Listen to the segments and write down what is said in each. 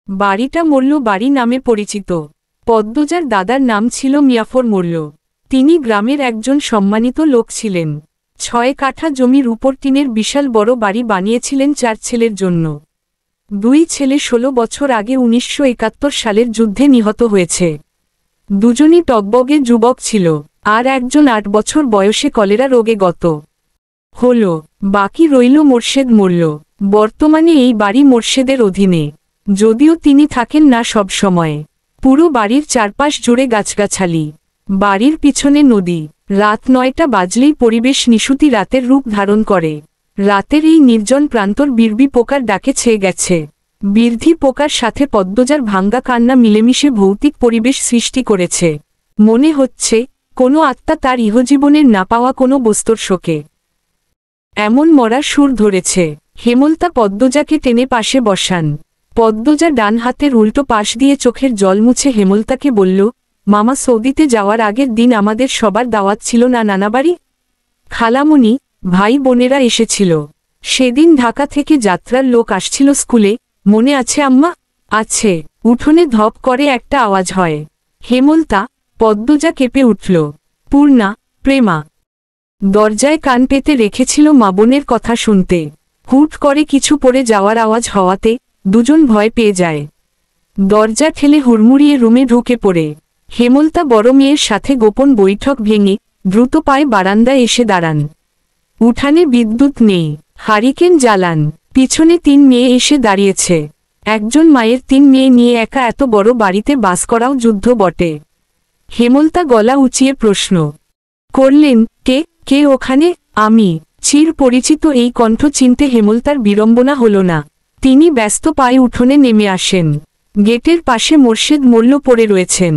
বাড়িটা মোল্ল বাড়ি নামে পরিচিত। পদ্মজার দাদার নাম ছিল মিয়াফর মোল্ল। তিনি গ্রামের একজন সম্মানিত লোক ছিলেন। 6 কাঠা জমির উপর টিনের বিশাল বড় বাড়ি বানিয়েছিলেন 4 ছেলের জন্য। 2 ছেলে 16 বছর আগে 1971 সালের যুদ্ধে নিহত হয়েছে। দুজনই টগবগে যুবক ছিল, আর একজন 8 বছর বয়সে কলেরা রোগে গত হল। বাকি রইল মোর্শেদ মোল্ল। বর্তমানে এই বাড়ি মোর্শেদের অধীনে, যদিও তিনি থাকেন না সব সময়ে। পুরো বাড়ির চারপাশ জুড়ে গাছগাছালি, বাড়ির পিছনে নদী। রাত 9টা বাজলেই পরিবেশ নিশুতি রাতের রূপ ধারণ করে। রাতের এই নির্জন প্রান্তর বিড়বি পোকার ডাকে ছেয়ে গেছে। বৃদ্ধি পোকার সাথে পদ্মজার ভাঙ্গা কান্না মিলেমিশে ভৌতিক পরিবেশ সৃষ্টি করেছে। মনে হচ্ছে কোনো আত্মা তার ইহজীবনের না পাওয়া কোনো বস্তুর শোকে এমন মরার সুর ধরেছে। হেমলতা পদ্মজাকে টেনে পাশে বসান। পদ্মজা ডান হাতের উল্টো পাশ দিয়ে চোখের জল মুছে হেমলতাকে বলল, মামা, সৌদিতে যাওয়ার আগের দিন আমাদের সবার দাওয়াত ছিল না নানাবাড়ি? খালামণি, ভাই বোনেরা এসেছিল। সেদিন ঢাকা থেকে যাত্রার লোক আসছিল স্কুলে, মনে আছে আম্মা? আছে। উঠোনে ধপ করে একটা আওয়াজ হয়। হেমলতা, পদ্মজা কেঁপে উঠল। পূর্ণা, প্রেমা দরজায় কান পেতে রেখেছিল মা বোনের কথা শুনতে। হুট করে কিছু পড়ে যাওয়ার আওয়াজ হওয়াতে দুজন ভয় পেয়ে যায়। দরজা ঠেলে হুড়মুড়িয়ে রুমে ঢুকে পড়ে। হেমলতা বড় মেয়ের সাথে গোপন বৈঠক ভেঙে দ্রুত পায়ে বারান্দায় এসে দাঁড়ান। উঠানে বিদ্যুৎ নেই, হারিকেন জ্বালান। পিছনে 3 মেয়ে এসে দাঁড়িয়েছে। একজন মায়ের 3 মেয়ে নিয়ে একা এত বড় বাড়িতে বাস করাও যুদ্ধ বটে। হেমলতা গলা উঁচিয়ে প্রশ্ন করলেন, কে ওখানে? আমি। চির পরিচিত এই কণ্ঠ চিনতে হেমলতার বিড়ম্বনা হল না। তিনি ব্যস্ত পায়ে উঠোনে নেমে আসেন। গেটের পাশে মোর্শেদ মোল্ল পড়ে রয়েছেন।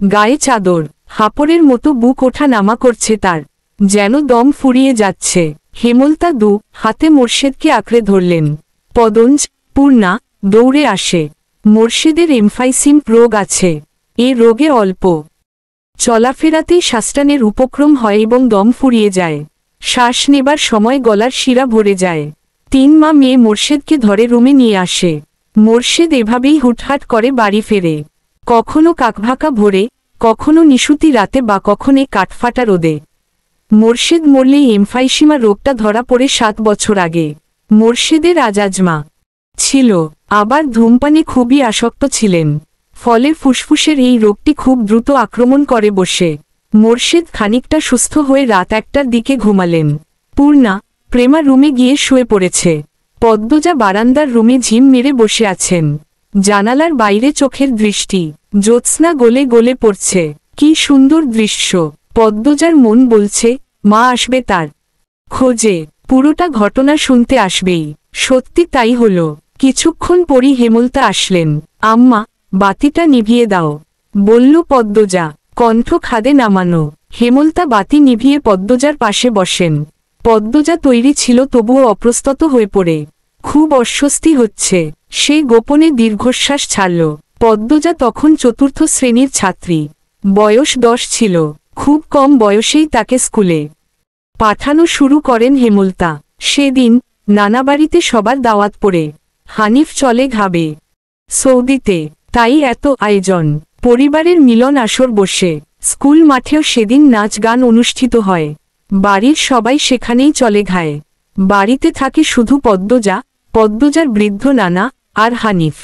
গায়ে চাদর, হাপড়ের মতো বুক ওঠা নামা করছে তার, যেন দম ফুরিয়ে যাচ্ছে। হেমলতা হাতে মোর্শেদকে আঁকড়ে ধরলেন। পদঞ্জ, পূর্ণা দৌড়ে আসে। মোর্শেদের এমফাইসিম রোগ আছে। এ রোগে অল্প চলাফেরাতেই শ্বাসটানের উপক্রম হয় এবং দম ফুরিয়ে যায়। শ্বাস নেবার সময় গলার শিরা ভরে যায়। 3 মা মেয়ে মোর্শেদকে ধরে রুমে নিয়ে আসে। মোর্শেদ এভাবেই হুটহাট করে বাড়ি ফেরে, কখনো কাকভাকা ভোরে, কখনো নিশুতি রাতে, বা কখনো কাঠফাটা রোদে। মোর্শেদ মরলেই এমফাইসিমা রোগটা ধরা পড়ে 7 বছর আগে। মোর্শেদের আজাজমা ছিল, আবার ধূমপানে খুবই আসক্ত ছিলেন। ফলে ফুসফুসের এই রোগটি খুব দ্রুত আক্রমণ করে বসে। মোর্শেদ খানিকটা সুস্থ হয়ে রাত 1টার দিকে ঘুমালেন। পূর্ণা, প্রেমা রুমে গিয়ে শুয়ে পড়েছে। পদ্মজা বারান্দার রুমে ঝিম মেরে বসে আছেন। জানালার বাইরে চোখের দৃষ্টি, জ্যোৎস্না গলে গলে পড়ছে। কি সুন্দর দৃশ্য! পদ্মজার মন বলছে মা আসবে তার খোঁজে, পুরোটা ঘটনা শুনতে আসবেই। সত্যি তাই হলো। কিছুক্ষণ পরই হেমলতা আসলেন। আম্মা, বাতিটা নিভিয়ে দাও, বলল পদ্মজা, কণ্ঠ খাদে নামানো। হেমলতা বাতি নিভিয়ে পদ্মজার পাশে বসেন। পদ্মজা তৈরি ছিল, তবুও অপ্রস্তুত হয়ে পড়ে। খুব অস্বস্তি হচ্ছে। সে গোপনে দীর্ঘশ্বাস ছাড়ল। পদ্মজা তখন 4র্থ শ্রেণীর ছাত্রী। বয়স 10 ছিল। খুব কম বয়সেই তাকে স্কুলে পাঠানো শুরু করেন হেমলতা। সেদিন নানাবাড়িতে সবার দাওয়াত পড়ে। হানিফ চলে ঘাবে সৌদিতে, তাই এত আয়োজন। পরিবারের মিলন আসর বসে। স্কুল মাঠেও সেদিন নাচ গান অনুষ্ঠিত হয়। বাড়ির সবাই সেখানেই চলে ঘায়ে। বাড়িতে থাকে শুধু পদ্মজার বৃদ্ধ নানা আর হানিফ।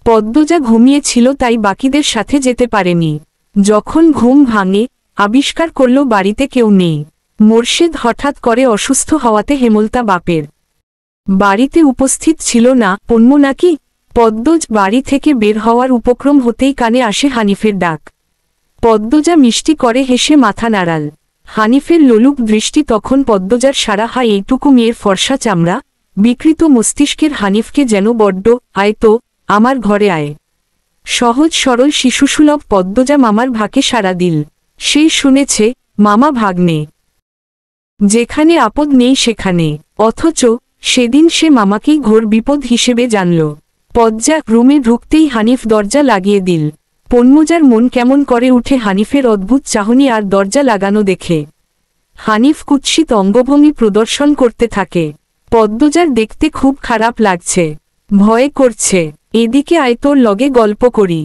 পদ্মজা ঘুমিয়েছিল, তাই বাকিদের সাথে যেতে পারেনি। যখন ঘুম ভাঙে, আবিষ্কার করল বাড়িতে কেউ নেই। মোর্শেদ হঠাৎ করে অসুস্থ হওয়াতে হেমলতা বাপের বাড়িতে উপস্থিত ছিল না। অন্য নাকি? পদ্মজ বাড়ি থেকে বের হওয়ার উপক্রম হতেই কানে আসে হানিফের ডাক। পদ্মজা মিষ্টি করে হেসে মাথা নাড়াল। হানিফের লোলুপ দৃষ্টি তখন পদ্মজার সারা হয় এইটুকু মেয়ের ফর্সা চামড়া, বিকৃত মস্তিষ্কের হানিফকে যেন বড্ড, আয় তো, আমার ঘরে আয়। সহজ সরল শিশুসুলভ পদ্মজা মামার ভাকে সাড়া দিল। সে শুনেছে মামা ভাগ্নে, যেখানে আপদ নেই সেখানে। অথচ সেদিন সে মামাকেই ঘোর বিপদ হিসেবে জানল। পদ্মজা রুমে ঢুকতেই হানিফ দরজা লাগিয়ে দিল। পদ্মজার মন কেমন করে উঠে হানিফের অদ্ভুত চাহনি আর দরজা লাগানো দেখে। হানিফ কুৎসিত অঙ্গভঙ্গি প্রদর্শন করতে থাকে। পদ্মজার দেখতে খুব খারাপ লাগছে, ভয় করছে। এদিকে আয়, তোর লগে গল্প করি।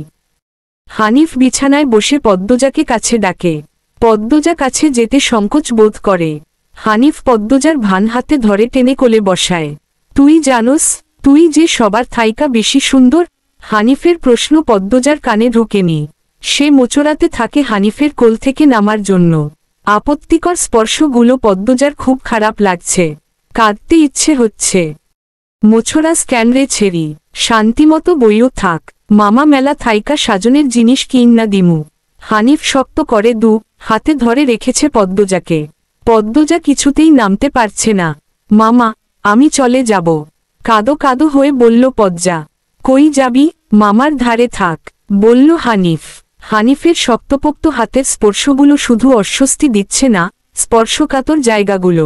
হানিফ বিছানায় বসে পদ্মজাকে কাছে ডাকে। পদ্মজা কাছে যেতে সংকোচ বোধ করে। হানিফ পদ্মজার ভান হাতে ধরে টেনে কোলে বসায়। তুই জানোস, তুই যে সবার থাইকা বেশি সুন্দর? হানিফের প্রশ্ন পদ্মজার কানে ঢোকেনি। সে মোচড়াতে থাকে হানিফের কোল থেকে নামার জন্য। আপত্তিকর স্পর্শগুলো পদ্মজার খুব খারাপ লাগছে। কাঁদতে ইচ্ছে হচ্ছে। মোছড়া স্ক্যানরে ছেড়ি, শান্তিমতো বইও থাক। মামা মেলা থাইকা সাজনের জিনিস কিন না দিমু। হানিফ শক্ত করে হাতে ধরে রেখেছে পদ্মজাকে। পদ্মজা কিছুতেই নামতে পারছে না। মামা, আমি চলে যাব। কাদো কাদো হয়ে বলল পদ্মা। কই যাবি? মামার ধারে থাক, বলল হানিফ। হানিফের শক্তপোক্ত হাতের স্পর্শগুলো শুধু অস্বস্তি দিচ্ছে না, স্পর্শকাতর জায়গাগুলো।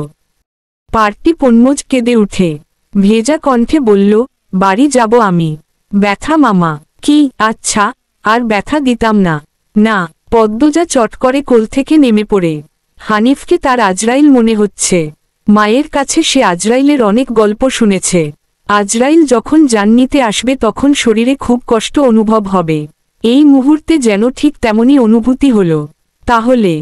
পার্টি পণ্যজ কেঁদে উঠে ভেজা কণ্ঠে বলল, বাড়ি যাব আমি। ব্যথা মামা? কি? আচ্ছা, আর ব্যথা দিতাম না। না। পদ্মজা চট করে কোল থেকে নেমে পড়ে। হানিফকে তার আজরাইল মনে হচ্ছে। মায়ের কাছে সে আজরাইলের অনেক গল্প শুনেছে। আজরাইল যখন জান নিতে আসবে তখন শরীরে খুব কষ্ট অনুভব হবে। এই মুহূর্তে যেন ঠিক তেমনই অনুভূতি হল। তাহলে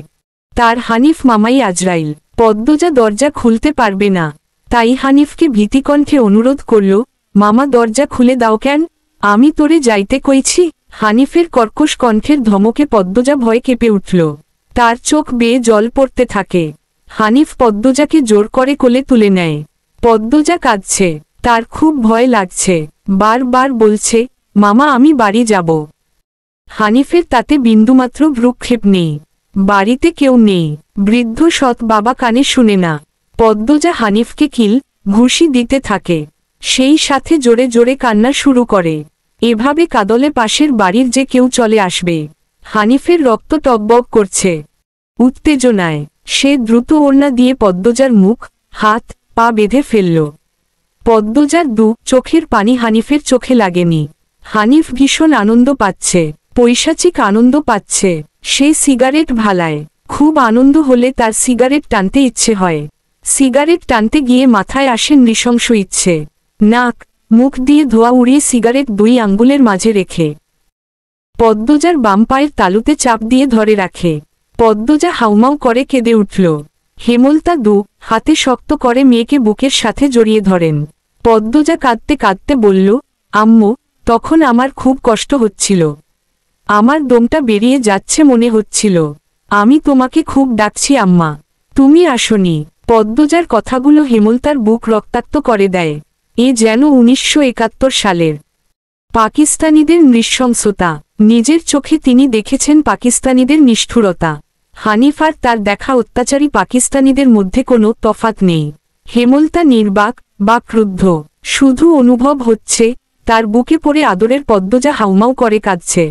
তার হানিফ মামাই আজরাইল। পদ্মজা দরজা খুলতে পারবে না, তাই হানিফকে ভীতিকণ্ঠে অনুরোধ করল, মামা দরজা খুলে দাও। কেন? আমি তোরে যাইতে কইছি। হানিফের কর্কশ কণ্ঠের ধমকে পদ্মজা ভয় কেঁপে উঠল। তার চোখ বেয়ে জল পড়তে থাকে। হানিফ পদ্মজাকে জোর করে কোলে তুলে নেয়। পদ্মজা কাঁদছে, তার খুব ভয় লাগছে। বারবার বলছে, মামা আমি বাড়ি যাব। হানিফের তাতে বিন্দুমাত্র ভ্রুক্ষেপ নেই। বাড়িতে কেউ নেই। বৃদ্ধ সৎ বাবা কানে শুনে না। পদ্মজা হানিফকে কিল ঘুষি দিতে থাকে। সেই সাথে জোরে জোরে কান্না শুরু করে। এভাবে কাদলে পাশের বাড়ির যে কেউ চলে আসবে। হানিফের রক্ত টকবক করছে উত্তেজনায়। সে দ্রুত ওড়না দিয়ে পদ্মজার মুখ, হাত, পা বেঁধে ফেলল। পদ্মজার চোখের পানি হানিফের চোখে লাগেনি। হানিফ ভীষণ আনন্দ পাচ্ছে, পৈশাচিক আনন্দ পাচ্ছে। সে সিগারেট ভালায়। খুব আনন্দ হলে তার সিগারেট টানতে ইচ্ছে হয়। সিগারেট টানতে গিয়ে মাথায় আসে নৃশংস ইচ্ছে। নাক মুখ দিয়ে ধোয়া উড়িয়ে সিগারেট 2 আঙ্গুলের মাঝে রেখে পদ্মজার বাম পায়ের তালুতে চাপ দিয়ে ধরে রাখে। পদ্মজা হাউমাউ করে কেঁদে উঠল। হেমলতা হাতে শক্ত করে মেয়েকে বুকের সাথে জড়িয়ে ধরেন। পদ্মজা কাঁদতে কাঁদতে বলল, আম্মু, তখন আমার খুব কষ্ট হচ্ছিল। আমার দমটা বেরিয়ে যাচ্ছে মনে হচ্ছিল। আমি তোমাকে খুব ডাকছি আম্মা, তুমি আসনি। পদ্মজার কথাগুলো হেমলতার বুক রক্তাক্ত করে দেয়। এ যেন 1971 সালের পাকিস্তানিদের নৃশংসতা। নিজের চোখে তিনি দেখেছেন পাকিস্তানিদের নিষ্ঠুরতা। হানিফ আর তার দেখা অত্যাচারী পাকিস্তানিদের মধ্যে কোনো তফাত নেই। হেমলতা নির্বাক বা ক্রুদ্ধ, শুধু অনুভব হচ্ছে তার বুকে পড়ে আদরের পদ্মজা হাউমাউ করে কাঁদছে।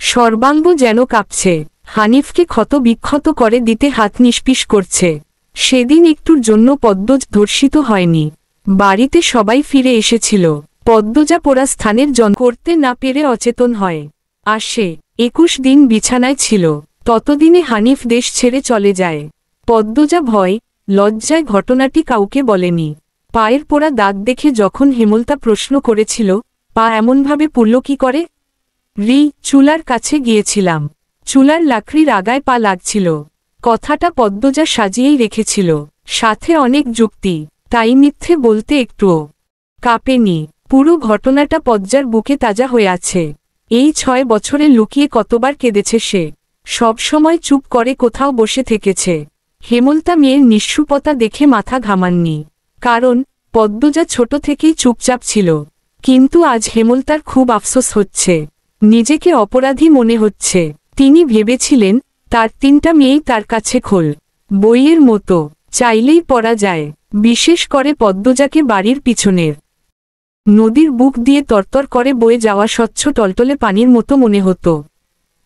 সর্বাঙ্গ যেন কাঁপছে। হানিফকে ক্ষত বিক্ষত করে দিতে হাত নিষ্পিস করছে। সেদিন একটুর জন্য পদ্মজ ধর্ষিত হয়নি। বাড়িতে সবাই ফিরে এসেছিল। পদ্মজা পোড়া স্থানের জন করতে না পেরে অচেতন হয়। আসে 21 দিন বিছানায় ছিল। ততদিনে হানিফ দেশ ছেড়ে চলে যায়। পদ্মজা ভয় লজ্জায় ঘটনাটি কাউকে বলেনি। পায়ের পোড়া দাগ দেখে যখন হেমলতা প্রশ্ন করেছিল, পা এমনভাবে পুড়ল কি করে? চুলার কাছে গিয়েছিলাম। চুলার লাকড়ির আগায় পা লাগছিল। কথাটা পদ্মজা সাজিয়েই রেখেছিল, সাথে অনেক যুক্তি। তাই মিথ্যে বলতে একটুও কাঁপেনি। পুরো ঘটনাটা পদ্মার বুকে তাজা হয়ে আছে। এই 6 বছরে লুকিয়ে কতবার কেঁদেছে সে। সব সময় চুপ করে কোথাও বসে থেকেছে। হেমলতা মেয়ের নিঃস্বপতা দেখে মাথা ঘামাননি, কারণ পদ্মজা ছোট থেকেই চুপচাপ ছিল। কিন্তু আজ হেমলতার খুব আফসোস হচ্ছে, নিজেকে অপরাধী মনে হচ্ছে। তিনি ভেবেছিলেন তার 3টা মেয়েই তার কাছে খোল বইয়ের মতো, চাইলেই পড়া যায়। বিশেষ করে পদ্মজাকে বাড়ির পিছনের নদীর বুক দিয়ে তরতর করে বয়ে যাওয়া স্বচ্ছ টলটলে পানির মতো মনে হতো,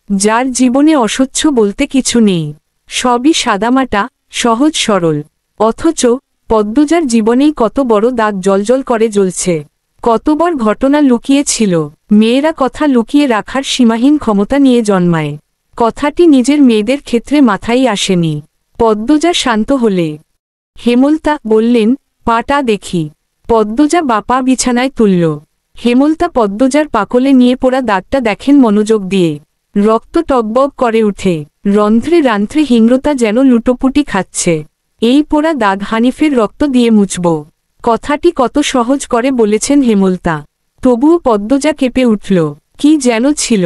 যার জীবনে অস্বচ্ছ বলতে কিছু নেই। সবই সাদামাটা, সহজ সরল। অথচ পদ্মজার জীবনেই কত বড় দাগ জ্বলজ্বল করে জ্বলছে। কত বড় ঘটনা লুকিয়ে ছিল। মেয়েরা কথা লুকিয়ে রাখার সীমাহীন ক্ষমতা নিয়ে জন্মায়। কথাটি নিজের মেয়েদের ক্ষেত্রে মাথায় আসেনি। পদ্মজা শান্ত হলে হেমলতা বললেন, পাটা দেখি। পদ্মজা বাপা বিছানায় তুলল। হেমলতা পদ্মজার পাকলে নিয়ে পোড়া দাগটা দেখেন মনোযোগ দিয়ে। রক্ত টগবগ করে উঠে, রন্ধ্রে রান্ধ্রে হিংস্রতা যেন লুটোপুটি খাচ্ছে। এই পোড়া দাগ হানিফের রক্ত দিয়ে মুছব। কথাটি কত সহজ করে বলেছেন হেমলতা, তবুও পদ্মজা কেঁপে উঠল। কি যেন ছিল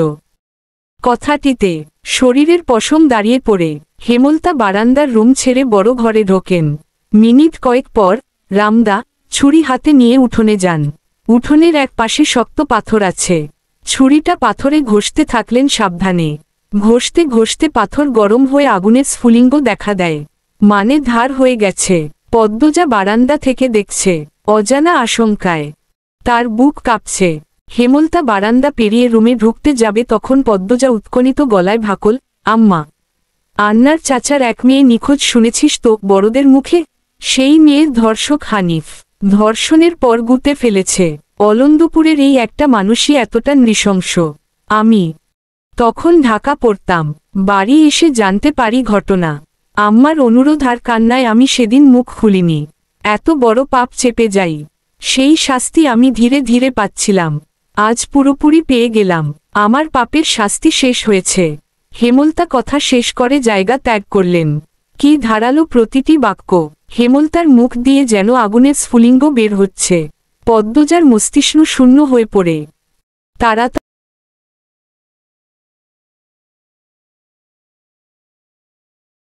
কথাটিতে, শরীরের পশম দাঁড়িয়ে পড়ে হেমলতা বারান্দার রুম ছেড়ে বড় ঘরে ঢোকেন। মিনিট কয়েক পর রামদা ছুরি হাতে নিয়ে উঠোনে যান। উঠোনের এক পাশে শক্ত পাথর আছে। ছুরিটা পাথরে ঘষতে থাকলেন সাবধানে। ঘষতে ঘষতে পাথর গরম হয়ে আগুনের স্ফুলিঙ্গ দেখা দেয়, মানে ধার হয়ে গেছে। পদ্মজা বারান্দা থেকে দেখছে, অজানা আশঙ্কায় তার বুক কাঁপছে। হেমলতা বারান্দা পেরিয়ে রুমে ঢুকতে যাবে তখন পদ্মজা উৎকণ্ঠিত গলায় ভাকল, আম্মা, আন্নার চাচার এক মেয়ে নিখোঁজ শুনেছিস তো বড়দের মুখে? সেই মেয়ের ধর্ষক হানিফ ধর্ষণের পর গুতে ফেলেছে। অলন্দপুরের এই একটা মানুষই এতটা নৃশংস। আমি তখন ঢাকা পড়তাম, বাড়ি এসে জানতে পারি ঘটনা। আম্মার অনুরোধ আর কান্নায় আমি সেদিন মুখ খুলিনি। এত বড় পাপ চেপে যাই, সেই শাস্তি আমি ধীরে ধীরে পাচ্ছিলাম। আজ পুরোপুরি পেয়ে গেলাম, আমার পাপের শাস্তি শেষ হয়েছে। হেমলতা কথা শেষ করে জায়গা ত্যাগ করলেন। কি ধারালো প্রতিটি বাক্য! হেমলতার মুখ দিয়ে যেন আগুনের স্ফুলিঙ্গ বের হচ্ছে। পদ্মজার মস্তিষ্ক শূন্য হয়ে পড়ে। তারা